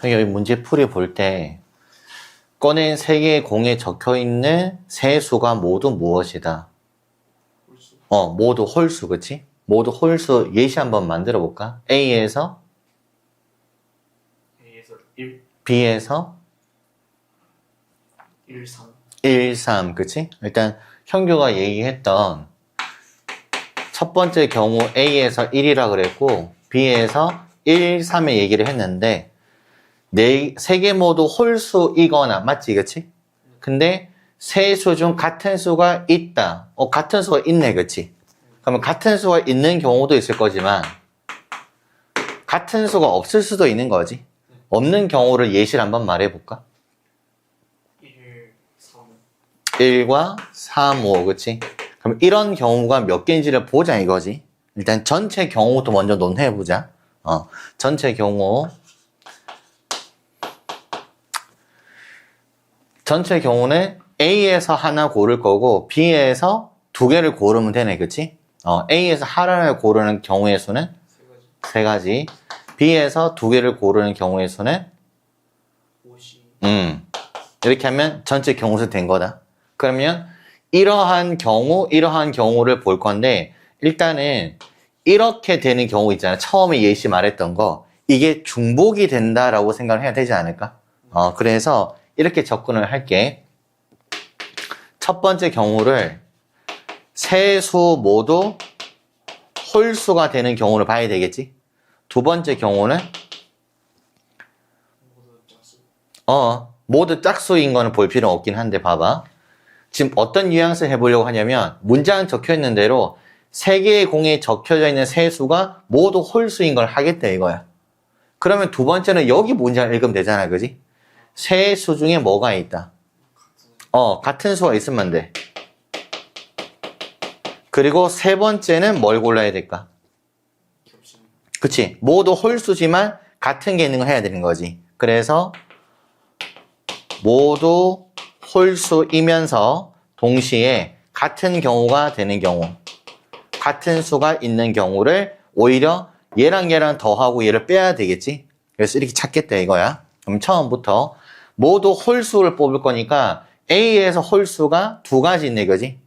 여기 문제풀이 볼 때 꺼낸 세 개의 공에 적혀있는 세 수가 모두 무엇이다? 홀수. 모두 홀수, 그치? 모두 홀수 예시 한번 만들어 볼까? A에서, A에서 1, B에서 1, 3. 1, 3, 그치? 일단 형규가 얘기했던 첫 번째 경우 A에서 1이라 그랬고 B에서 1, 3의 얘기를 했는데 세 개 모두 홀수이거나, 맞지, 그치? 근데 세 수 중 같은 수가 있다. 같은 수가 있네, 그치? 그러면 같은 수가 있는 경우도 있을 거지만 같은 수가 없을 수도 있는 거지. 없는 경우를 예시를 한번 말해볼까? 1, 3. 1과 3, 5, 그치? 그럼 이런 경우가 몇 개인지를 보자 이거지. 일단 전체 경우부터 먼저 논해보자. 전체 경우. 전체 경우는 A에서 하나 고를 거고 B에서 두 개를 고르면 되네, 그치? A에서 하나를 고르는 경우의 수는 세 가지. 세 가지. B에서 두 개를 고르는 경우의 수는 50. 이렇게 하면 전체 경우수 된 거다. 그러면 이러한 경우를 볼 건데 일단은 이렇게 되는 경우 있잖아. 처음에 예시 말했던 거. 이게 중복이 된다라고 생각을 해야 되지 않을까? 그래서 이렇게 접근을 할게. 첫 번째 경우를 세 수 모두 홀수가 되는 경우를 봐야 되겠지? 두 번째 경우는 모두 짝수. 모두 짝수인 거는 볼 필요는 없긴 한데 봐봐. 지금 어떤 뉘앙스 해보려고 하냐면 문장 적혀 있는 대로 세 개의 공에 적혀져 있는 세 수가 모두 홀수인 걸 하겠다 이거야. 그러면 두 번째는 여기 문장을 읽으면 되잖아, 그지? 세 수 중에 뭐가 있다? 같은 수가 있으면 돼. 그리고 세 번째는 뭘 골라야 될까? 겹치는. 그치? 모두 홀수지만 같은 게 있는 거 해야 되는 거지. 그래서 모두 홀수이면서 동시에 같은 경우가 되는 경우, 같은 수가 있는 경우를 오히려 얘랑 더하고 얘를 빼야 되겠지? 그래서 이렇게 찾겠다 이거야. 그럼 처음부터 모두 홀수를 뽑을 거니까 A에서 홀수가 두 가지 있네, 그지?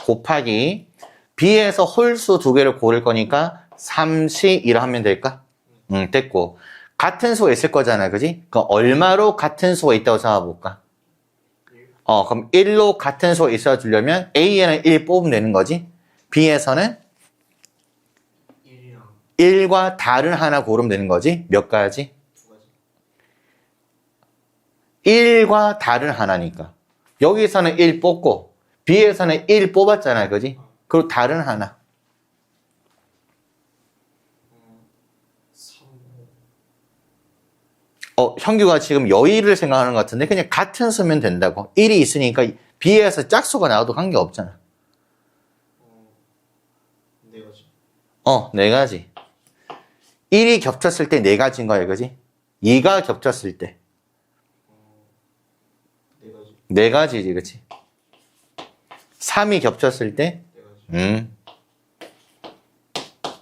곱하기 B에서 홀수 두 개를 고를 거니까 3시1 하면 될까? 됐고 같은 수가 있을 거잖아, 그지? 그럼 얼마로 같은 수가 있다고 잡아볼까? 1, 그럼 1로 같은 수가 있어 주려면 A에는 1 뽑으면 되는 거지. B에서는 1이랑 1과 다른 하나 고르면 되는 거지. 몇 가지? 두 가지. 1과 다른 하나니까. 여기서는 1 뽑고 B에서는 1 뽑았잖아, 그지? 그리고 다른 하나. 3, 형규가 지금 여의를 생각하는 것 같은데 그냥 같은 수면 된다고. 1이 있으니까 B에서 짝수가 나와도 관계없잖아. 4가지. 네 가지. 1이 겹쳤을 때 네 가지인 거야, 그지? 2가 겹쳤을 때 4가지. 네 가지지, 그치? 3이 겹쳤을 때 4가지.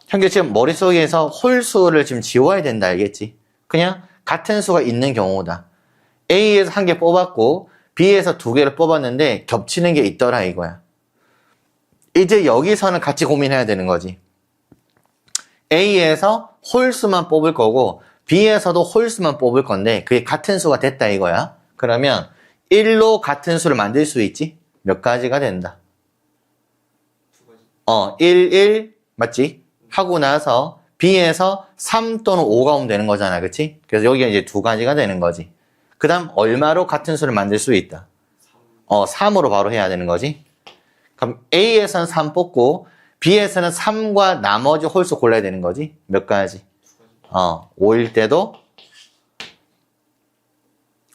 형규 지금 머릿속에서 홀수를 지금 지워야 된다, 알겠지? 그냥 같은 수가 있는 경우다. A에서 한 개 뽑았고 B에서 두 개를 뽑았는데 겹치는 게 있더라 이거야. 이제 여기서는 같이 고민해야 되는 거지. A에서 홀수만 뽑을 거고 B에서도 홀수만 뽑을 건데 그게 같은 수가 됐다 이거야. 그러면 1로 같은 수를 만들 수 있지? 몇 가지가 된다? 2가지. 1, 1 맞지? 하고 나서 B에서 3 또는 5가 오면 되는 거잖아, 그치? 그래서 여기가 이제 두 가지가 되는 거지. 그 다음 얼마로 같은 수를 만들 수 있다? 3으로 바로 해야 되는 거지. 그럼 A에서는 3 뽑고 B에서는 3과 나머지 홀수 골라야 되는 거지. 몇 가지? 2가지. 5일 때도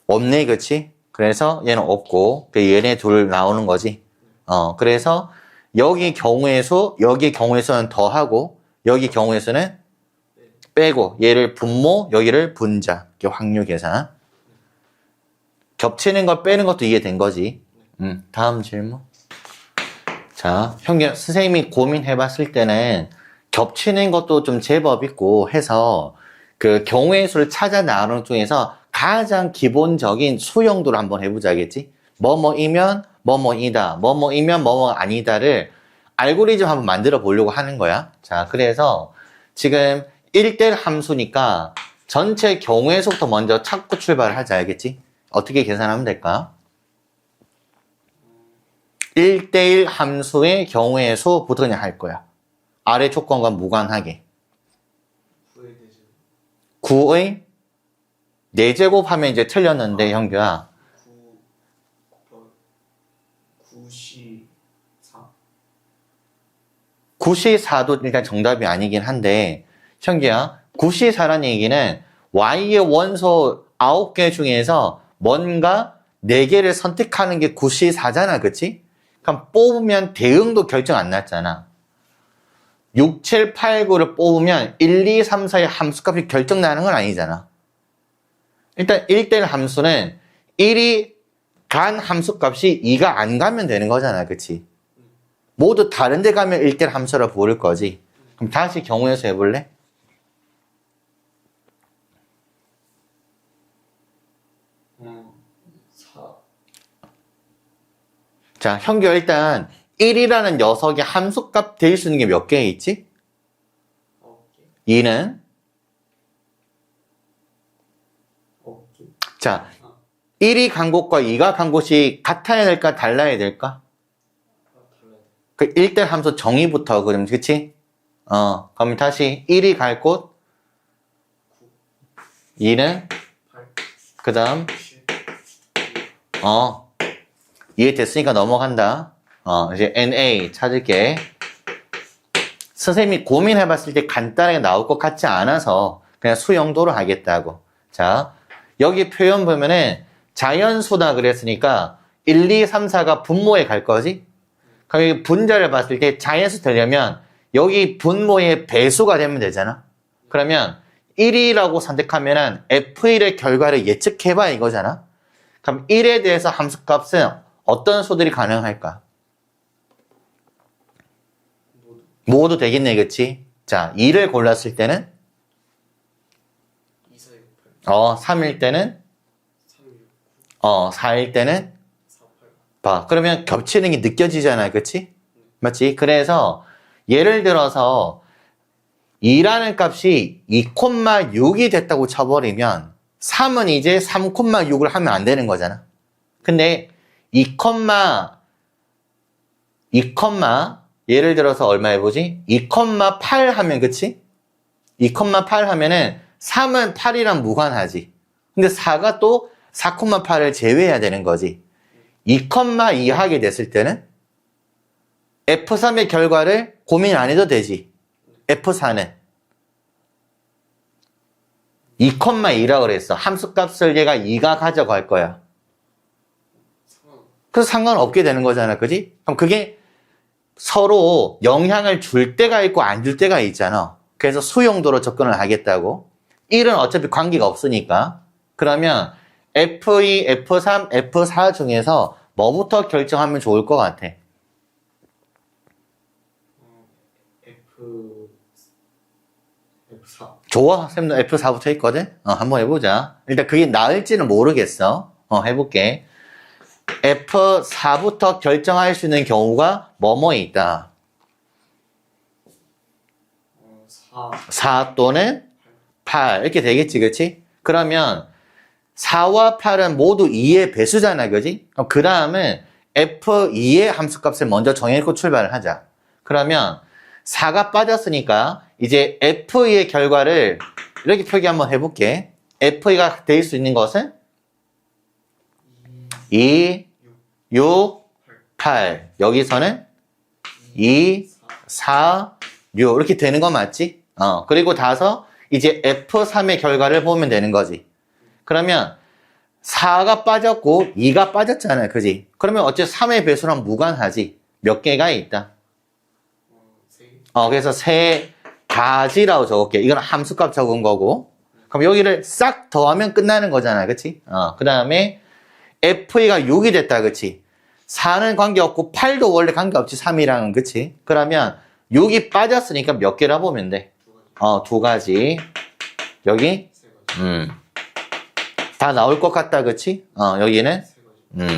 없네, 그치? 그래서 얘는 없고 얘네 둘 나오는 거지. 그래서 여기 경우의 수, 여기 경우의 수는 더하고 여기 경우의 수는 빼고 얘를 분모, 여기를 분자. 이게 확률 계산. 겹치는 걸 빼는 것도 이해된 거지. 다음 질문. 자, 형님, 선생님이 고민해 봤을 때는 겹치는 것도 좀 제법 있고 해서 그 경우의 수를 찾아 나가는 중에서 가장 기본적인 수용도를 한번 해보자겠지? 뭐뭐이면 뭐뭐이다, 뭐뭐이면 뭐뭐 아니다를 알고리즘 한번 만들어 보려고 하는 거야. 자, 그래서 지금 1대1 함수니까 전체 경우의 수부터 먼저 찾고 출발을 하자, 알겠지? 어떻게 계산하면 될까? 1대1 함수의 경우의 수부터 그냥 할 거야. 아래 조건과 무관하게. 9의 4제곱 하면 이제 틀렸는데, 형규야. 94도 일단 정답이 아니긴 한데, 형규야, 94라는 얘기는 y의 원소 9개 중에서 뭔가 4개를 선택하는 게 94잖아, 그치? 그럼 뽑으면 대응도 결정 안 났잖아. 6, 7, 8, 9를 뽑으면 1, 2, 3, 4의 함수값이 결정 나는 건 아니잖아. 일단 1대1 함수는 1이 간 함수값이 2가 안 가면 되는 거잖아, 그치? 모두 다른 데 가면 1대1 함수라 부를 거지. 그럼 다시 경우의 수 해볼래? 자, 형규 일단 1이라는 녀석의 함수값 될 수 있는 게 몇 개 있지? 2는? 자, 1이 간 곳과 2가 간 곳이 같아야 될까 달라야 될까? 그 1대 함수 정의부터 그럼 그치? 그럼 다시 1이 갈 곳 2는 그 다음 이해됐으니까 넘어간다. 이제 NA 찾을게. 선생님이 고민해봤을 때 간단하게 나올 것 같지 않아서 그냥 수용도로 하겠다고. 자, 여기 표현 보면은 자연수다 그랬으니까 1, 2, 3, 4가 분모에 갈 거지? 그럼 여기 분자를 봤을 때 자연수 되려면 여기 분모의 배수가 되면 되잖아? 그러면 1이라고 선택하면은 F1의 결과를 예측해봐 이거잖아? 그럼 1에 대해서 함수값은 어떤 수들이 가능할까? 모두 되겠네, 그치? 자, 2를 골랐을 때는? 3일 때는? 4일 때는? 봐. 그러면 겹치는 게 느껴지잖아, 그치? 맞지? 그래서 예를 들어서 2라는 값이 2,6이 됐다고 쳐버리면 3은 이제 3,6을 하면 안 되는 거잖아. 근데 2, 예를 들어서 얼마 해보지? 2,8 하면 그치? 2,8 하면은 3은 8이랑 무관하지. 근데 4가 또 4,8을 제외해야 되는 거지. 2,2 하게 됐을 때는 F3의 결과를 고민 안 해도 되지. F4는 2,2라고 그랬어. 함수값을 얘가 2가 가져갈 거야. 그래서 상관없게 되는 거잖아, 그지? 그럼 그게 서로 영향을 줄 때가 있고 안 줄 때가 있잖아. 그래서 수용도로 접근을 하겠다고. 1은 어차피 관계가 없으니까. 그러면 F2, F3, F4 중에서 뭐부터 결정하면 좋을 것 같아? F4. 좋아. 쌤도 F4부터 했거든? 한번 해보자. 일단 그게 나을지는 모르겠어. 해볼게. F4부터 결정할 수 있는 경우가 뭐뭐 있다. 4 또는 8 이렇게 되겠지, 그치? 그러면 4와 8은 모두 2의 배수잖아, 그지? 그 다음은 F2의 함수값을 먼저 정해놓고 출발을 하자. 그러면 4가 빠졌으니까 이제 F2의 결과를 이렇게 표기 한번 해볼게. F2가 될 수 있는 것은 2, 6, 8. 여기서는 2, 4, 6 이렇게 되는 거 맞지? 그리고 나서 이제 F3의 결과를 보면 되는 거지. 그러면 4가 빠졌고 2가 빠졌잖아요, 그지? 그러면 어째 3의 배수랑 무관하지. 몇 개가 있다? 그래서 세 가지라고 적을게. 이건 함수값 적은 거고. 그럼 여기를 싹 더하면 끝나는 거잖아, 그치? 그 다음에 F2가 6이 됐다, 그치? 4는 관계없고 8도 원래 관계없지, 3이랑은, 그치? 그러면 6이 빠졌으니까 몇 개라 보면 돼? 두 가지. 여기? 다 나올 것 같다, 그치? 여기는? 세 가지.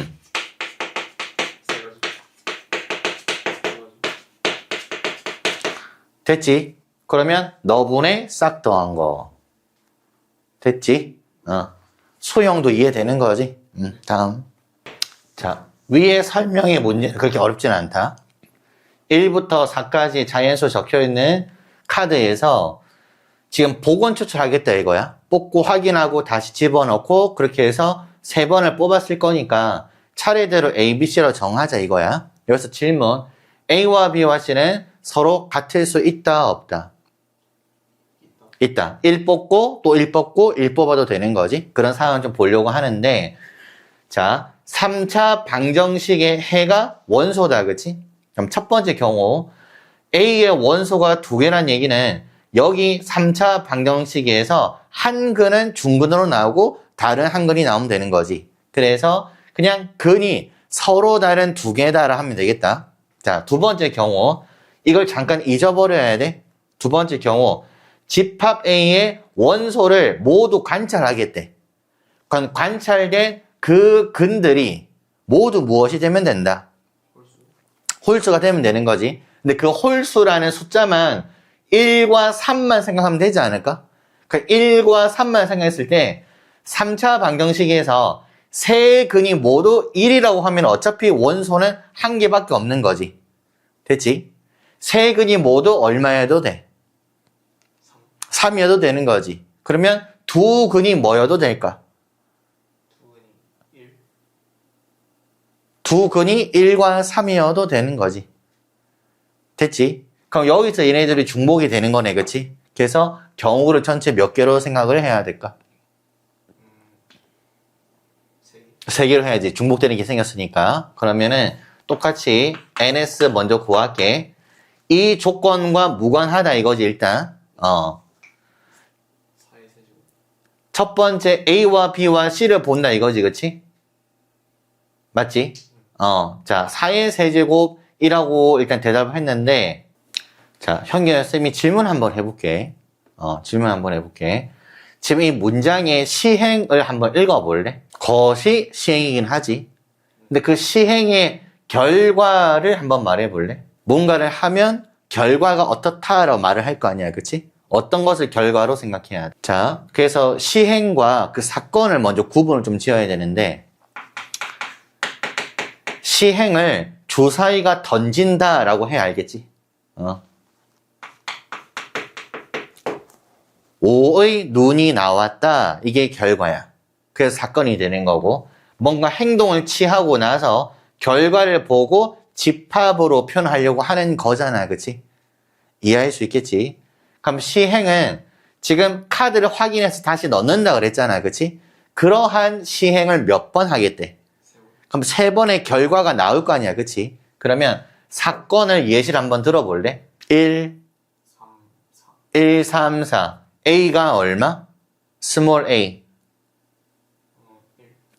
세 가지. 됐지? 그러면 너분의 싹 더한 거. 됐지? 소형도 이해되는 거지? 다음. 자, 위에 설명의 문제는 그렇게 어렵진 않다. 1부터 4까지 자연수 적혀있는 카드에서 지금 복원 추출하겠다 이거야. 뽑고 확인하고 다시 집어넣고 그렇게 해서 3번을 뽑았을 거니까 차례대로 A, B, C로 정하자 이거야. 여기서 질문. A와 B와 C는 서로 같을 수 있다, 없다? 있다. 1 뽑고 또 1 뽑고 1 뽑아도 되는 거지. 그런 상황을 좀 보려고 하는데, 자, 3차 방정식의 해가 원소다, 그치? 그럼 첫 번째 경우 A의 원소가 2개란 얘기는 여기 3차 방정식에서 한 근은 중근으로 나오고 다른 한 근이 나오면 되는 거지. 그래서 그냥 근이 서로 다른 2개다라 하면 되겠다. 자, 두 번째 경우 이걸 잠깐 잊어버려야 돼. 두 번째 경우 집합 A의 원소를 모두 관찰하겠대. 그럼 관찰된 그 근들이 모두 무엇이 되면 된다? 홀수가 되면 되는 거지. 근데 그 홀수라는 숫자만 1과 3만 생각하면 되지 않을까? 그러니까 1과 3만 생각했을 때 3차 방정식에서 세 근이 모두 1이라고 하면 어차피 원소는 한 개밖에 없는 거지. 됐지? 세 근이 모두 얼마여도 돼? 3이어도 되는 거지. 그러면 두 근이 뭐여도 될까? 두 근이 1과 3이어도 되는 거지. 됐지? 그럼 여기서 얘네들이 중복이 되는 거네, 그치? 그래서 경우를 전체 몇 개로 생각을 해야 될까? 3개로 해야지. 중복되는 게 생겼으니까. 그러면은 똑같이 NS 먼저 구할게. 이 조건과 무관하다 이거지, 일단. 첫 번째 A와 B와 C를 본다 이거지, 그치? 맞지? 자, 4의 세제곱이라고 일단 대답을 했는데, 자, 현경쌤이 질문 한번 해볼게. 질문 한번 해볼게. 지금 이 문장의 시행을 한번 읽어볼래? 것이 시행이긴 하지. 근데 그 시행의 결과를 한번 말해볼래? 뭔가를 하면 결과가 어떻다라고 말을 할 거 아니야, 그치? 어떤 것을 결과로 생각해야 돼. 자, 그래서 시행과 그 사건을 먼저 구분을 좀 지어야 되는데, 시행을 주사위가 던진다라고 해야 알겠지? 5의 눈이 나왔다. 이게 결과야. 그래서 사건이 되는 거고, 뭔가 행동을 취하고 나서 결과를 보고 집합으로 표현하려고 하는 거잖아. 그치? 이해할 수 있겠지? 그럼 시행은 지금 카드를 확인해서 다시 넣는다 그랬잖아. 그치? 그러한 시행을 몇 번 하겠대? 그럼 3번의 결과가 나올 거 아니야. 그치? 그러면 사건을 예시를 한번 들어볼래? 1, 3, 4. A가 얼마? 스몰 a.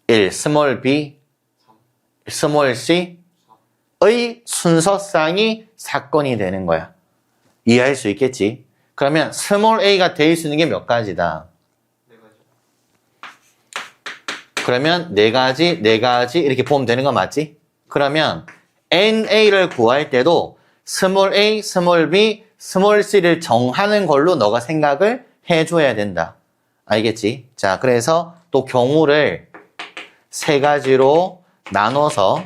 1, 스몰 b, 스몰 c의 순서상이 사건이 되는 거야. 이해할 수 있겠지? 그러면 스몰 a가 될 수 있는 게 몇 가지다? 그러면 4가지 이렇게 보면 되는 거 맞지? 그러면 NA를 구할 때도 스몰 a, 스몰 b, 스몰 c를 정하는 걸로 너가 생각을 해줘야 된다. 알겠지? 자, 그래서 또 경우를 3가지로 나눠서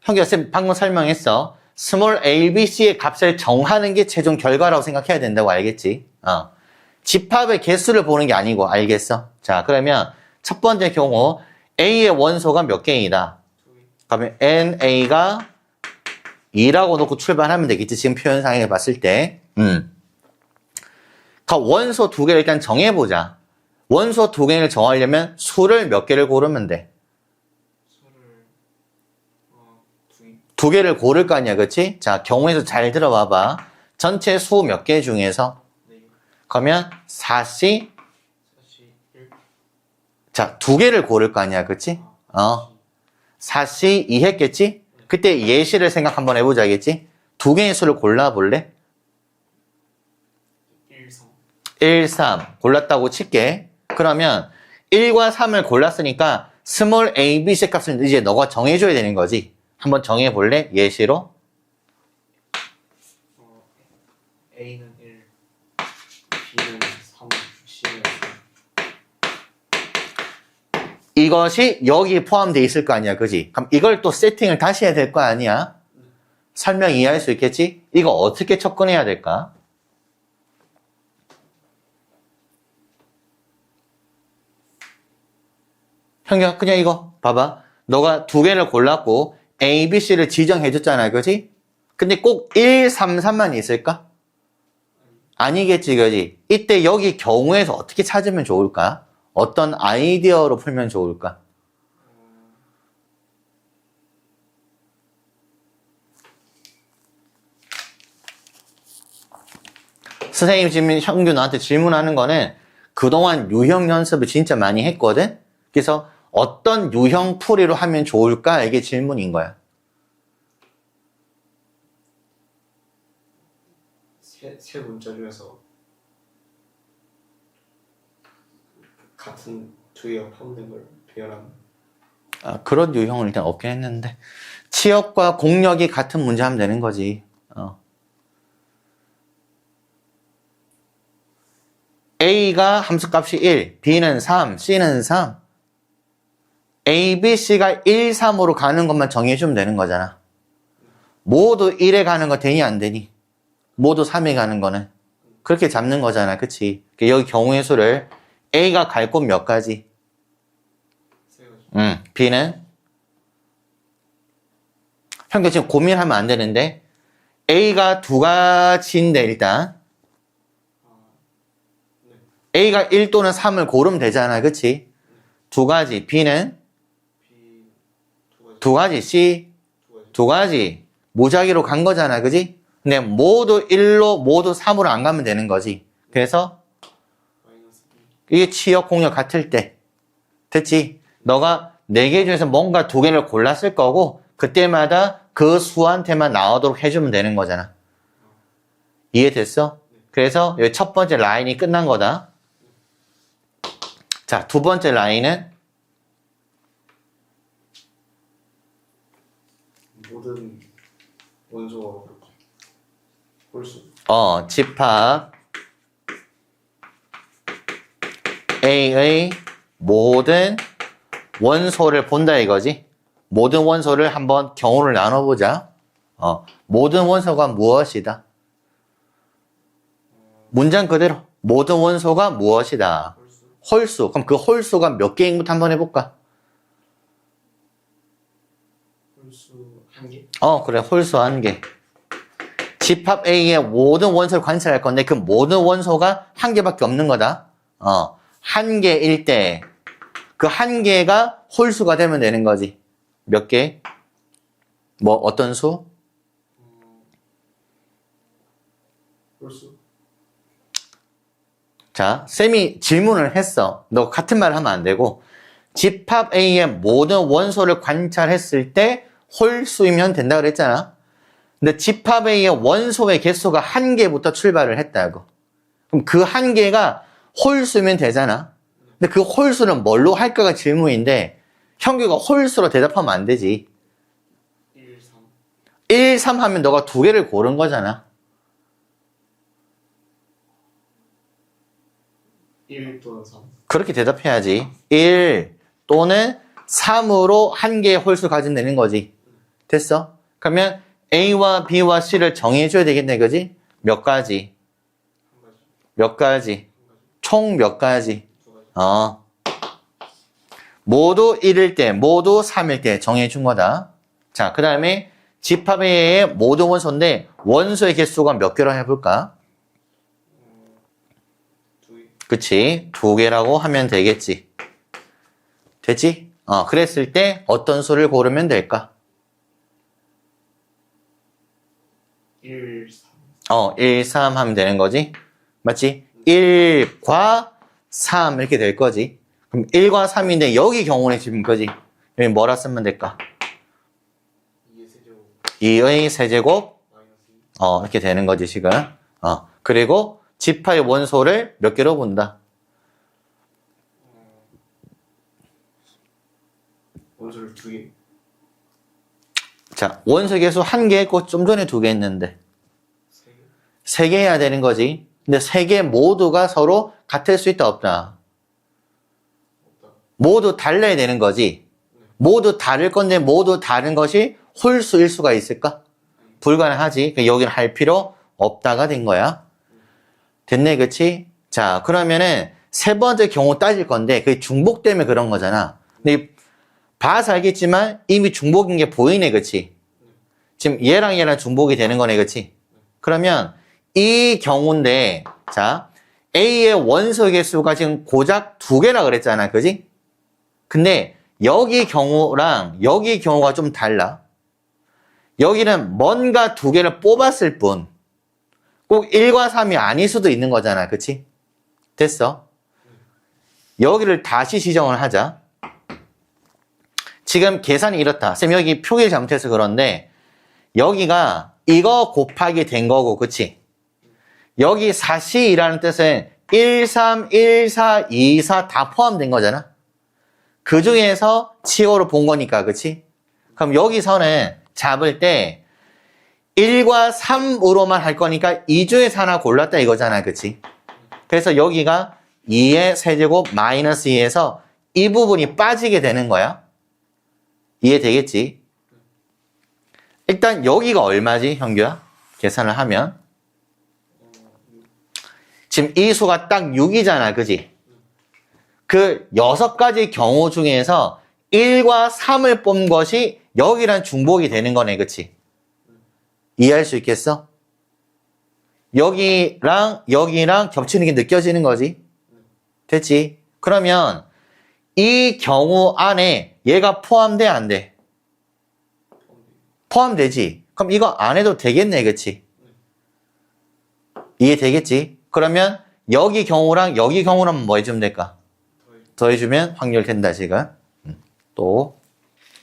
형규쌤 방금 설명했어. 스몰 a, b, c의 값을 정하는 게 최종 결과라고 생각해야 된다고 알겠지? 집합의 개수를 보는 게 아니고 알겠어? 자, 그러면 첫 번째 경우 A의 원소가 몇 개이다? 그러면 NA가 2라고 놓고 출발하면 되겠지. 지금 표현상에 봤을 때. 원소 2개를 일단 정해보자. 원소 2개를 정하려면 수를 몇 개를 고르면 돼? 2개를 고를 거 아니야, 그치? 자, 경우에서 잘 들어봐봐. 전체 수 몇 개 중에서? 그러면 4C, 자, 2개를 고를 거 아니야, 그치? 4C 2 했겠지? 그때 예시를 생각 한번 해보자겠지? 2개의 수를 골라볼래? 1, 3 골랐다고 칠게. 그러면 1과 3을 골랐으니까 스몰 a, b, c 값을 이제 너가 정해줘야 되는 거지. 한번 정해볼래? 예시로. A는 1, B는 3, C는 3. 이것이 여기 포함되어 있을 거 아니야, 그지? 그럼 이걸 또 세팅을 다시 해야 될 거 아니야? 설명 이해할 수 있겠지? 이거 어떻게 접근해야 될까? 형규야, 그냥 이거 봐봐. 너가 두 개를 골랐고 A, B, C를 지정해줬잖아, 그지? 근데 꼭 1, 3, 3만 있을까? 아니겠지, 그지? 이때 여기 경우에서 어떻게 찾으면 좋을까? 어떤 아이디어로 풀면 좋을까? 선생님 지금 형규 너한테 질문하는 거는 그동안 유형 연습을 진짜 많이 했거든? 그래서 어떤 유형 풀이로 하면 좋을까? 이게 질문인 거야. 세 문자 중에서 같은 두 개가 포함된 걸 배열하는. 아, 그런 유형은 일단 없긴 했는데 치역과 공력이 같은 문제 하면 되는 거지. A가 함수값이 1, B는 3, C는 3. A, B, C가 1, 3으로 가는 것만 정해주면 되는 거잖아. 모두 1에 가는 거 되니 안 되니? 모두 3에 가는 거는 그렇게 잡는 거잖아, 그치? 여기 경우의 수를 A가 갈 곳 몇 가지? 세 가지. B는? 형님 지금 고민하면 안 되는데 A가 두 가지인데 일단 네. A가 1 또는 3을 고르면 되잖아, 그치? 두 가지. B는? B 두 가지. C? 두 가지. 두 가지. 무작위로 간 거잖아, 그지? 근데 모두 1로 모두 3으로 안 가면 되는 거지. 그래서 마이너스 B. 이게 치역 공력 같을 때 됐지? 너가 4개 중에서 뭔가 2개를 골랐을 거고 그때마다 그 수한테만 나오도록 해주면 되는 거잖아. 이해됐어? 그래서 여기 첫 번째 라인이 끝난 거다. 자, 두 번째 라인은 모든 원소가 그렇고 홀수. 집합 A의 모든 원소를 본다 이거지. 모든 원소를 한번 경우를 나눠보자. 모든 원소가 무엇이다? 문장 그대로 모든 원소가 무엇이다? 홀수. 홀수. 그럼 그 홀수가 몇 개인부터 한번 해볼까? 홀수 한 개. 그래. 홀수 한 개. 집합 A의 모든 원소를 관찰할 건데 그 모든 원소가 한 개밖에 없는 거다. 한 개일 때 그 한 개가 홀수가 되면 되는 거지. 몇 개? 뭐 어떤 수? 홀수. 자, 쌤이 질문을 했어. 너 같은 말 하면 안 되고 집합 A의 모든 원소를 관찰했을 때 홀수이면 된다 그랬잖아. 근데 집합 A의 원소의 개수가 한 개부터 출발을 했다고. 그럼 그 한 개가 홀수면 되잖아. 근데 그 홀수는 뭘로 할까가 질문인데 형규가 홀수로 대답하면 안 되지. 1, 3. 1, 3 하면 너가 두 개를 고른 거잖아. 1 또는 3. 그렇게 대답해야지. 1 또는 3으로 한 개의 홀수 가지면 되는 거지. 됐어? 그러면 A와 B와 C를 정해줘야 되겠네, 그지? 몇 가지? 한 가지. 몇 가지? 한 가지. 총 몇 가지? 두 가지. 모두 1일 때, 모두 3일 때 정해준 거다. 자, 그 다음에 집합의 모든 원소인데 원소의 개수가 몇 개로 해볼까? 두 개. 그치? 두 개라고 하면 되겠지. 됐지? 그랬을 때 어떤 수를 고르면 될까? 1, 3. 1, 3 하면 되는 거지? 맞지? 1과 3 이렇게 될 거지. 그럼 1과 3인데 여기 경우는 지금 거지. 여기 뭐라 쓰면 될까? 2의 세제곱. 2의 세제곱 마이너스 2. 이렇게 되는 거지 지금. 그리고 집합의 원소를 몇 개로 본다? 원소를 2개. 자, 원소 개수 1개 했고 좀 전에 2개 했는데 3개. 3개 해야 되는 거지. 근데 3개 모두가 서로 같을 수 있다 없다? 없다. 모두 달라야 되는 거지. 모두 다를 건데 모두 다른 것이 홀수일 수가 있을까? 불가능하지. 그러니까 여기는 할 필요 없다가 된 거야. 됐네, 그치? 자, 그러면은 세 번째 경우 따질 건데 그게 중복 때문에 그런 거잖아. 근데 봐서 알겠지만 이미 중복인 게 보이네, 그치? 지금 얘랑 중복이 되는 거네, 그치? 그러면 이 경우인데, 자, A의 원소 개수가 지금 고작 2개라 그랬잖아, 그치? 근데 여기 경우랑 여기 경우가 좀 달라. 여기는 뭔가 2개를 뽑았을 뿐, 꼭 1과 3이 아닐 수도 있는 거잖아, 그치? 됐어? 여기를 다시 지정을 하자. 지금 계산이 이렇다. 쌤 여기 표기를 잘못해서 그런데 여기가 이거 곱하기 된 거고, 그치? 여기 4C이라는 뜻은 1, 3, 1, 4, 2, 4 다 포함된 거잖아. 그 중에서 치오로 본 거니까, 그치? 그럼 여기서는 잡을 때 1과 3으로만 할 거니까 이 중에서 하나 골랐다 이거잖아, 그치? 그래서 여기가 2의 세제곱 마이너스 2에서 이 부분이 빠지게 되는 거야. 이해되겠지? 일단 여기가 얼마지, 형규야? 계산을 하면 지금 이 수가 딱 6이잖아, 그지? 그 6가지 경우 중에서 1과 3을 뽑은 것이 여기랑 중복이 되는 거네, 그치? 이해할 수 있겠어? 여기랑 여기랑 겹치는 게 느껴지는 거지? 됐지? 그러면 이 경우 안에 얘가 포함돼, 안 돼? 포함되지? 그럼 이거 안 해도 되겠네, 그치? 이해되겠지? 그러면 여기 경우랑 여기 경우랑 뭐 해주면 될까? 더해주면 확률 된다, 지금. 또.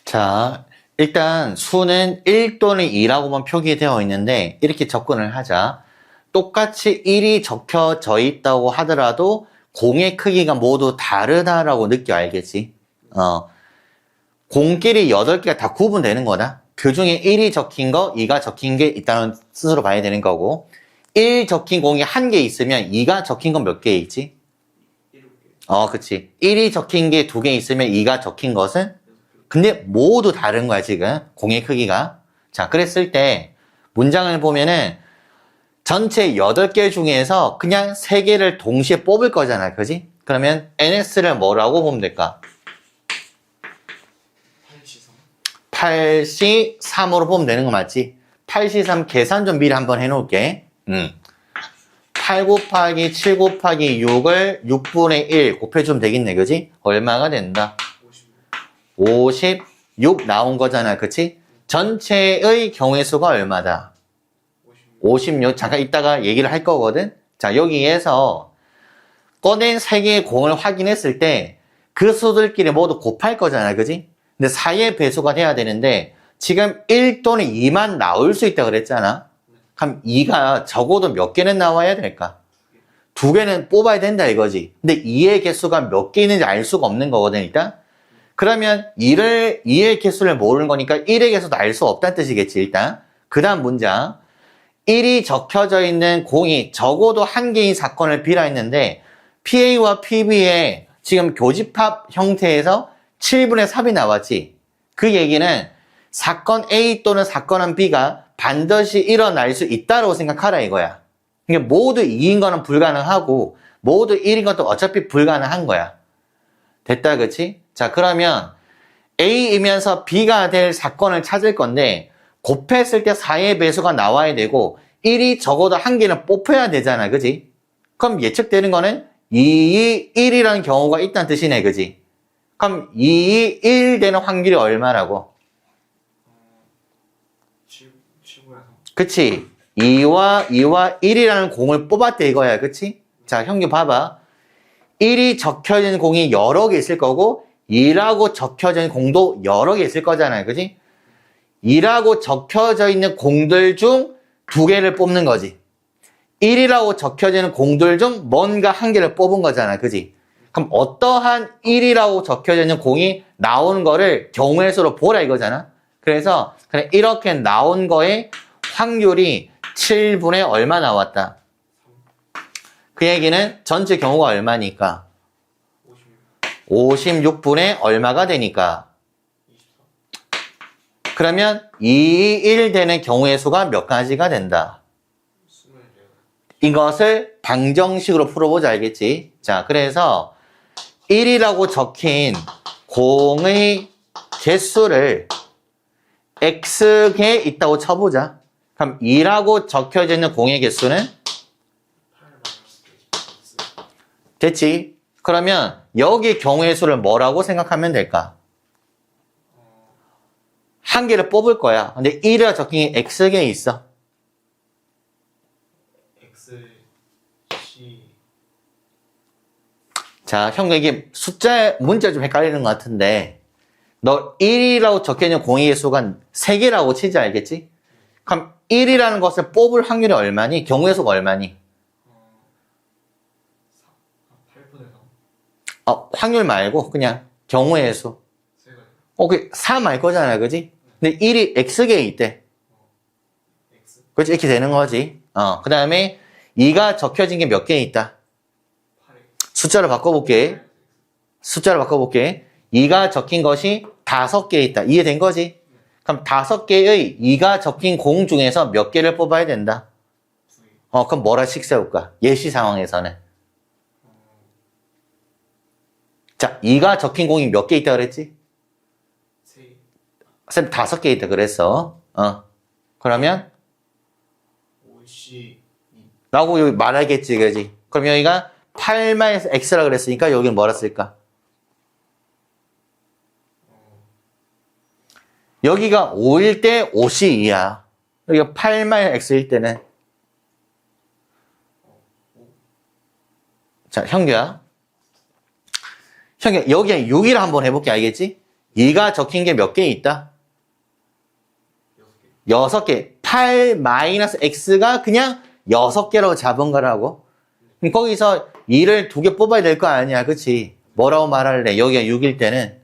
자, 일단 수는 1 또는 2라고만 표기되어 있는데 이렇게 접근을 하자. 똑같이 1이 적혀져 있다고 하더라도 공의 크기가 모두 다르다라고 느껴, 알겠지? 공끼리 8개가 다 구분되는 거다. 그 중에 1이 적힌 거, 2가 적힌 게 있다는 스스로 봐야 되는 거고, 1 적힌 공이 1개 있으면 2가 적힌 건 몇 개 있지? 7개. 그치. 1이 적힌 게 2개 있으면 2가 적힌 것은? 근데 모두 다른 거야, 지금. 공의 크기가. 자, 그랬을 때 문장을 보면은 전체 8개 중에서 그냥 3개를 동시에 뽑을 거잖아, 그지? 그러면 NS를 뭐라고 보면 될까? 8C 3으로 보면 되는 거 맞지? 8C 3 계산 좀 미리 한번 해놓을게. 8 곱하기 7 곱하기 6을 6분의 1 곱해주면 되겠네, 그지? 얼마가 된다? 56 나온 거잖아, 그치? 전체의 경우의 수가 얼마다? 56. 잠깐 이따가 얘기를 할 거거든? 자, 여기에서 꺼낸 3개의 공을 확인했을 때 그 수들끼리 모두 곱할 거잖아, 그지? 근데 4의 배수가 돼야 되는데 지금 1 또는 2만 나올 수 있다 그랬잖아. 그럼 2가 적어도 몇 개는 나와야 될까? 2개는 뽑아야 된다 이거지. 근데 2의 개수가 몇 개 있는지 알 수가 없는 거거든, 일단. 그러면 2의 개수를 모르는 거니까 1의 개수도 알 수 없다는 뜻이겠지, 일단. 그 다음 문장. 1이 적혀져 있는 공이 적어도 1개인 사건을 비라했는데 PA와 PB의 지금 교집합 형태에서 7분의 3이 나왔지. 그 얘기는 사건 A 또는 사건 B가 반드시 일어날 수 있다고 생각하라 이거야. 그러니까 모두 2인 거는 불가능하고 모두 1인 것도 어차피 불가능한 거야. 됐다, 그치? 자, 그러면 A이면서 B가 될 사건을 찾을 건데 곱했을 때 4의 배수가 나와야 되고 1이 적어도 1개는 뽑혀야 되잖아, 그치? 그럼 예측되는 거는 2이 1이라는 경우가 있다는 뜻이네, 그치? 그럼 2이 1 되는 확률이 얼마라고? 7분의 3. 그치? 2와 1이라는 공을 뽑았대 이거야, 그치? 자, 형규 봐봐. 1이 적혀진 공이 여러 개 있을 거고 2라고 적혀진 공도 여러 개 있을 거잖아요, 그치? 2라고 적혀져 있는 공들 중 2개를 뽑는 거지. 1이라고 적혀지는 공들 중 뭔가 1개를 뽑은 거잖아, 그치? 그럼 어떠한 1이라고 적혀져 있는 공이 나온 거를 경우의 수로 보라 이거잖아. 그래서 그냥 이렇게 나온 거의 확률이 7분의 얼마 나왔다. 그 얘기는 전체 경우가 얼마니까? 56분의 얼마가 되니까? 24. 그러면 2, 1 되는 경우의 수가 몇 가지가 된다. 24. 이것을 방정식으로 풀어보자 알겠지? 자, 그래서 1이라고 적힌 공의 개수를 x개 있다고 쳐보자. 그럼 2라고 적혀져 있는 공의 개수는? 8 X. 됐지? 그러면 여기 경우의 수를 뭐라고 생각하면 될까? 한 개를 뽑을 거야. 근데 1이라 적힌 게 x개에 있어. X C 자, 형 이게 숫자 문자 좀 헷갈리는 것 같은데 너 1이라고 적혀있는 공의 개수가 3개라고 치지 알겠지? 그럼 1이라는 것을 뽑을 확률이 얼마니? 경우의 수가 얼마니? 8분의 3. 확률 말고 그냥 경우의 수. 세 가지. 그 3알 거잖아, 그지? 근데 1이 x개에 있대. X 그렇지? 이렇게 되는 거지. 그 다음에 2가 적혀진 게 몇 개 있다? 8 X. 숫자로 바꿔볼게. 2가 적힌 것이 5개 있다. 이해된 거지? 그럼 5개의 2가 적힌 공 중에서 몇 개를 뽑아야 된다? 2개. 그럼 뭐라 식 세울까? 예시 상황에서는. 자, 2가 적힌 공이 몇 개 있다 그랬지? 3개. 쌤 5개 있다 그랬어. 그러면 52. 라고 여기 말하겠지, 그지? 그럼 여기가 8-x라 그랬으니까 여기는 뭐라 쓸까? 여기가 5일 때 5이 2야. 여기가 8-x일 때는. 자, 형규야. 형규야, 여기에 6이라 한번 해볼게, 알겠지? 2가 적힌 게 몇 개 있다? 6개. 6개. 8-x가 그냥 6개라고 잡은 거라고. 그럼 거기서 2를 2개 뽑아야 될 거 아니야, 그치? 뭐라고 말할래? 여기가 6일 때는,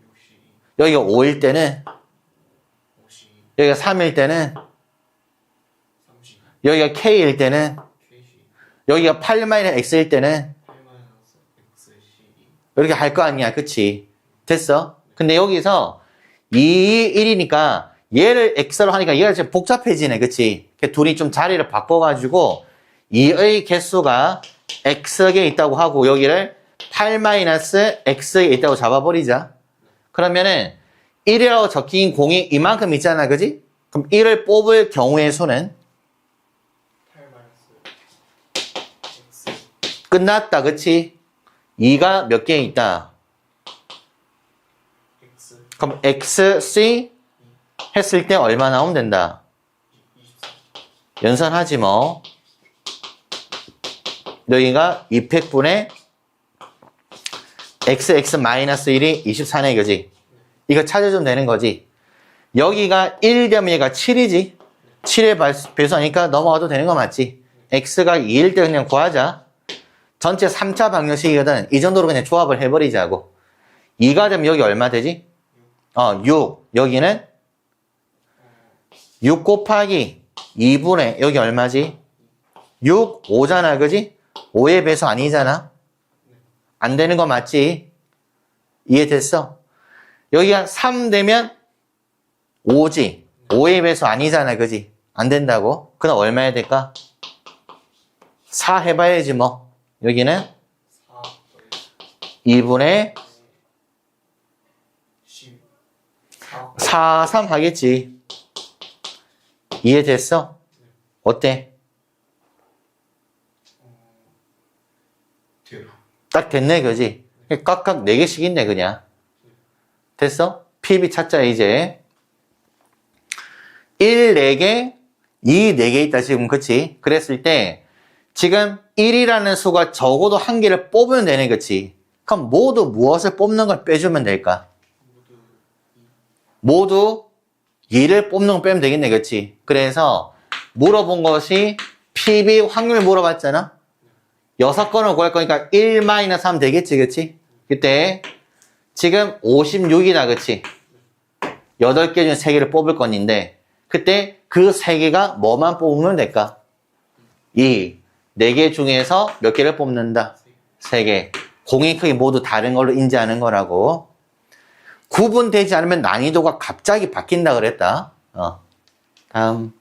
62. 여기가 5일 때는, 52. 여기가 3일 때는, 30. 여기가 k일 때는, KC. 여기가 8-x일 때는 8 X C 이렇게 할 거 아니야, 그치? 됐어? 근데 여기서 2, 1이니까 얘를 x로 하니까 얘가 지금 복잡해지네, 그치? 둘이 좀 자리를 바꿔가지고 2의 개수가 x에 있다고 하고 여기를 8-x에 있다고 잡아버리자. 그러면은 1이라고 적힌 공이 이만큼 있잖아, 그지? 그럼 1을 뽑을 경우의 수는 8 X. 끝났다, 그치? 2가 몇 개 있다? X. 그럼 xc 했을 때 얼마 나오면 된다? 24. 연산하지 뭐. 여기가 200분의 x-1이 24네, 그지? 이거 찾아주면 되는 거지. 여기가 1 되면 얘가 7이지? 7에 배수하니까 넘어가도 되는 거 맞지? x가 2일 때 그냥 구하자. 전체 3차 방정식이거든. 이 정도로 그냥 조합을 해버리자고. 2가 되면 여기 얼마 되지? 6. 여기는 6 곱하기 2분의 여기 얼마지? 6, 5잖아, 그지? 5의 배수 아니잖아? 안 되는 거 맞지? 이해됐어? 여기가 3 되면 5지? 5의 배수 아니잖아, 그지? 안 된다고? 그럼 얼마 해야 될까? 4 해봐야지 뭐. 여기는 4 2분의 10. 4, 3 하겠지. 이해됐어? 어때? 돼요. 딱 됐네, 그지? 깍깍 4개씩 있네, 그냥. 됐어? PB 찾자, 이제. 1, 4개, 2, 4개 있다, 지금, 그치? 그랬을 때, 지금 1이라는 수가 적어도 한 개를 뽑으면 되네, 그치? 그럼 모두 무엇을 뽑는 걸 빼주면 될까? 모두 2를 뽑는 걸 빼면 되겠네, 그치? 그래서 물어본 것이 PB 확률 물어봤잖아? 6건을 구할 거니까 1-3 되겠지, 그치? 그때 지금 56이다, 그치? 8개 중에 3개를 뽑을 건인데 그때 그 3개가 뭐만 뽑으면 될까? 4개 중에서 몇 개를 뽑는다? 3개. 공의 크기 모두 다른 걸로 인지하는 거라고. 구분되지 않으면 난이도가 갑자기 바뀐다 그랬다. 다음.